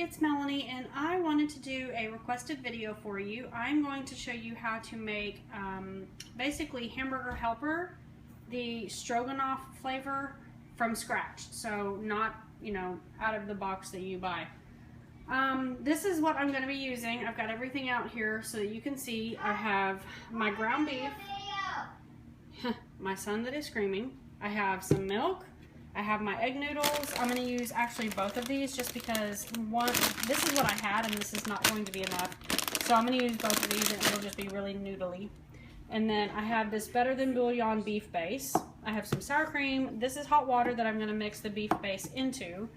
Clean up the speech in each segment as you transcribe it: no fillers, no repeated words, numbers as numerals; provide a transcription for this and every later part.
it's Melanie, and I wanted to do a requested video for you. I'm going to show you how to make basically hamburger helper, the Stroganoff flavor from scratch. So not, you know, out of the box that you buy. This is what I'm going to be using. I've got everything out here so that you can see. I have my ground beef, my son that is screaming. I have some milk. I have my egg noodles. I'm going to use actually both of these just because this is what I had and this is not going to be enough. So I'm going to use both of these and it'll just be really noodly. And then I have this Better Than Bouillon beef base. I have some sour cream. This is hot water that I'm going to mix the beef base into.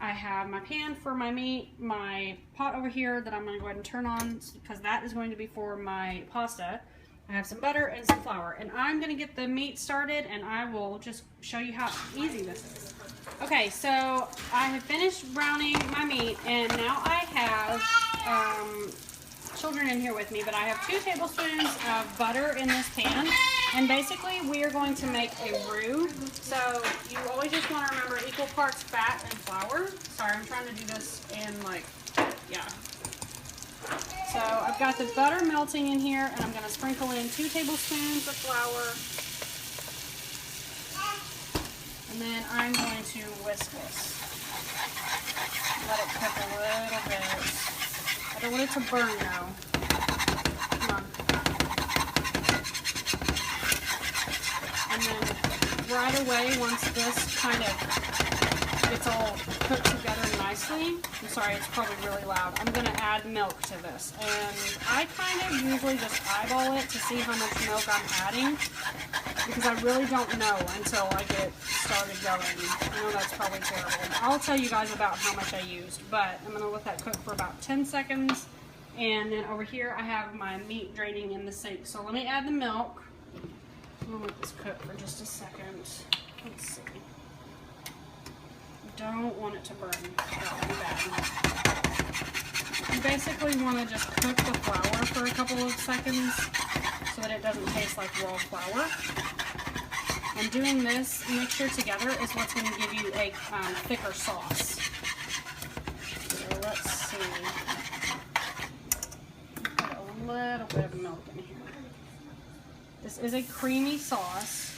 I have my pan for my meat, my pot over here that I'm going to go ahead and turn on because that is going to be for my pasta. I have some butter and some flour, and I'm going to get the meat started and I will just show you how easy this is. Okay, so I have finished browning my meat and now I have children in here with me, but I have 2 tablespoons of butter in this pan, and basically we are going to make a roux. So you always just want to remember equal parts fat and flour. Sorry, I'm trying to do this in yeah. So I've got the butter melting in here, and I'm going to sprinkle in 2 tablespoons of flour. And then I'm going to whisk this. Let it cook a little bit. I don't want it to burn though. Come on. And then right away, once this kind of gets all cooked together nicely, I'm sorry, it's probably really loud, I'm going to add milk to this. And I kind of usually just eyeball it to see how much milk I'm adding, because I really don't know until I get started going. I know that's probably terrible. I'll tell you guys about how much I used, but I'm going to let that cook for about 10 seconds. And then over here I have my meat draining in the sink. So let me add the milk. I'm going to let this cook for just a second. Let's see. Don't want it to burn. That would be bad. You basically want to just cook the flour for a couple of seconds so that it doesn't taste like raw flour. And doing this mixture together is what's going to give you a thicker sauce. So let's see. Put a little bit of milk in here. This is a creamy sauce.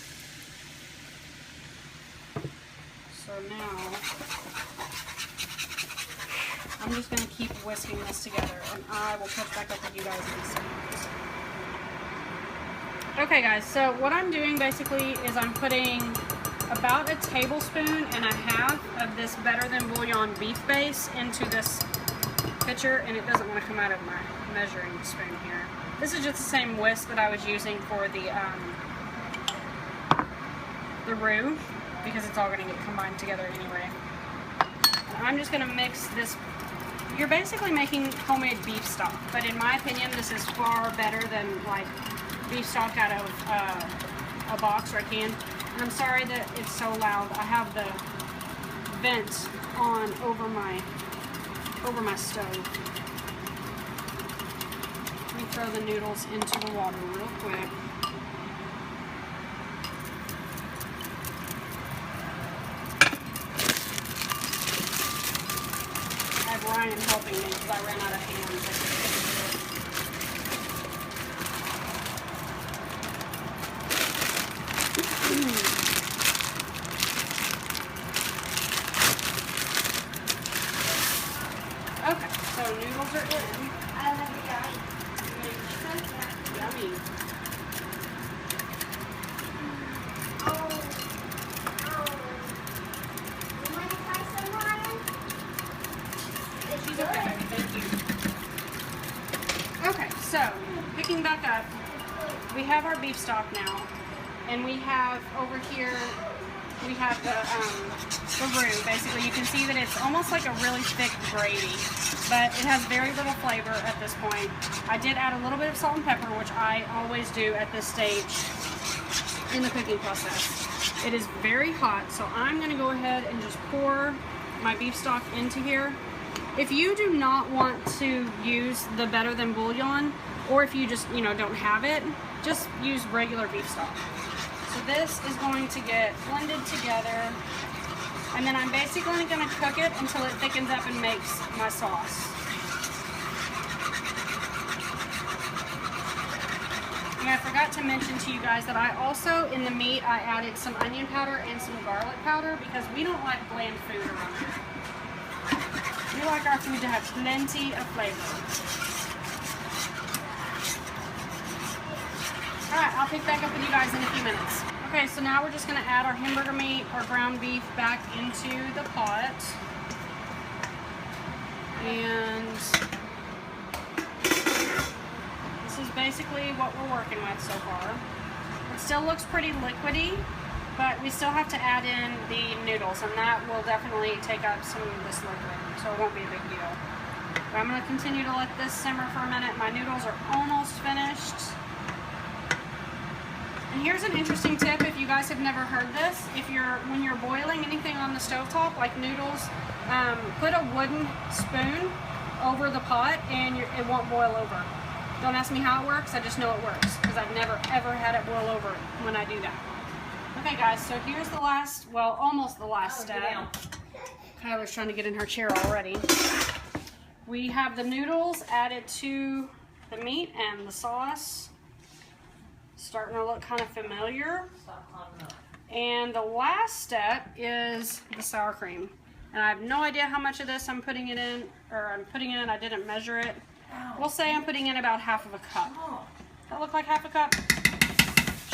So now, I'm just going to keep whisking this together, and I will catch back up with you guys in a second. Okay guys, so what I'm doing basically is I'm putting about a tablespoon and a half of this Better Than Bouillon beef base into this pitcher, and it doesn't want to come out of my measuring spoon here. This is just the same whisk that I was using for the roux, because it's all going to get combined together anyway. And I'm just going to mix this. You're basically making homemade beef stock, but in my opinion this is far better than like beef stock out of a box or a can. And I'm sorry that it's so loud. I have the vent on over my stove. Let me throw the noodles into the water real quick. Ryan helping me because I ran out of hands. Okay, so noodles are in. I love it. Yummy. Okay, so picking back up, we have our beef stock now, and we have over here, we have the roux. Basically, you can see that it's almost like a really thick gravy, but it has very little flavor at this point. I did add a little bit of salt and pepper, which I always do at this stage in the cooking process. It is very hot, so I'm going to go ahead and just pour my beef stock into here. If you do not want to use the Better Than Bouillon, or if you just, you know, don't have it, just use regular beef stock. So this is going to get blended together. And then I'm basically going to cook it until it thickens up and makes my sauce. And I forgot to mention to you guys that I also, in the meat, I added some onion powder and some garlic powder because we don't like bland food around here. We like our food to have plenty of flavor. Alright, I'll pick back up with you guys in a few minutes. Okay, so now we're just going to add our hamburger meat or ground beef back into the pot. And this is basically what we're working with so far. It still looks pretty liquidy, but we still have to add in the noodles, and that will definitely take up some of this liquid, so it won't be a big deal. But I'm going to continue to let this simmer for a minute. My noodles are almost finished. And here's an interesting tip if you guys have never heard this. When you're boiling anything on the stovetop, like noodles, put a wooden spoon over the pot and it won't boil over. Don't ask me how it works, I just know it works because I've never ever had it boil over when I do that. Okay guys, so here's the last, well, almost the last step. Kyler's trying to get in her chair already. We have the noodles added to the meat and the sauce. Starting to look kind of familiar. And the last step is the sour cream. And I have no idea how much of this I'm putting in, I didn't measure it. We'll say I'm putting in about half of a cup. Does that look like half a cup?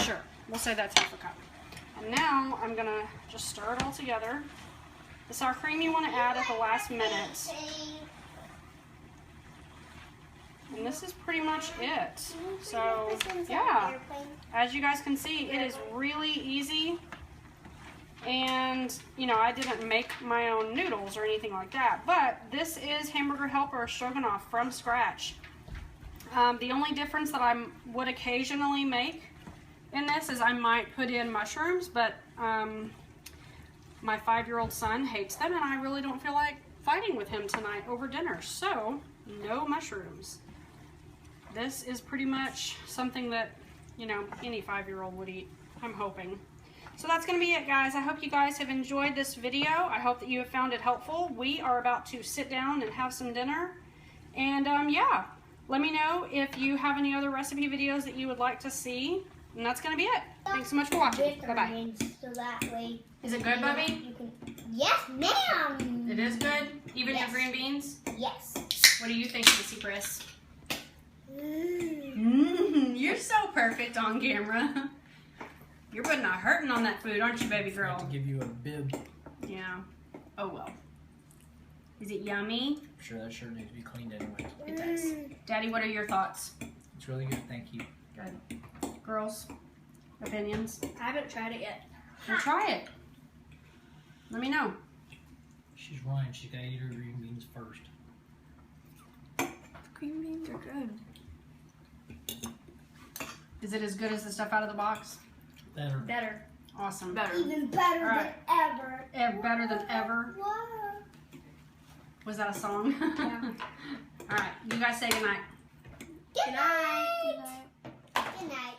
Sure, we'll say that's half a cup. And now I'm gonna just stir it all together. The sour cream you wanna add at the last minute. And this is pretty much it. So, yeah, as you guys can see, it is really easy. And, you know, I didn't make my own noodles or anything like that. But this is Hamburger Helper Stroganoff from scratch. The only difference that I would occasionally make in this is I might put in mushrooms. But my 5-year-old son hates them, and I really don't feel like fighting with him tonight over dinner. So, no mushrooms. This is pretty much something that, you know, any 5-year-old would eat, I'm hoping. So that's going to be it, guys. I hope you guys have enjoyed this video. I hope that you have found it helpful. We are about to sit down and have some dinner. And, yeah, let me know if you have any other recipe videos that you would like to see. And that's going to be it. Thanks so much for watching. Bye-bye. So that way. Is it good, Bubby? Yes, ma'am. It is good? Even your green beans? Yes. What do you think, Missy Chris? You're so perfect on camera. You're putting a hurting on that food, aren't you, baby girl? I have to give you a bib. Yeah. Oh well. Is it yummy? I'm sure that shirt needs to be cleaned anyway. It does. Daddy, what are your thoughts? It's really good, thank you. Good. Girls, opinions? I haven't tried it yet. Well, try it. Let me know. She's Ryan. She's got to eat her green beans first. Green beans are good. Is it as good as the stuff out of the box? Better. Better. Awesome. Better. Even better All right. than ever. Better than ever. Whoa. Was that a song? Yeah. All right. You guys say goodnight. Good night. Good night. Good night.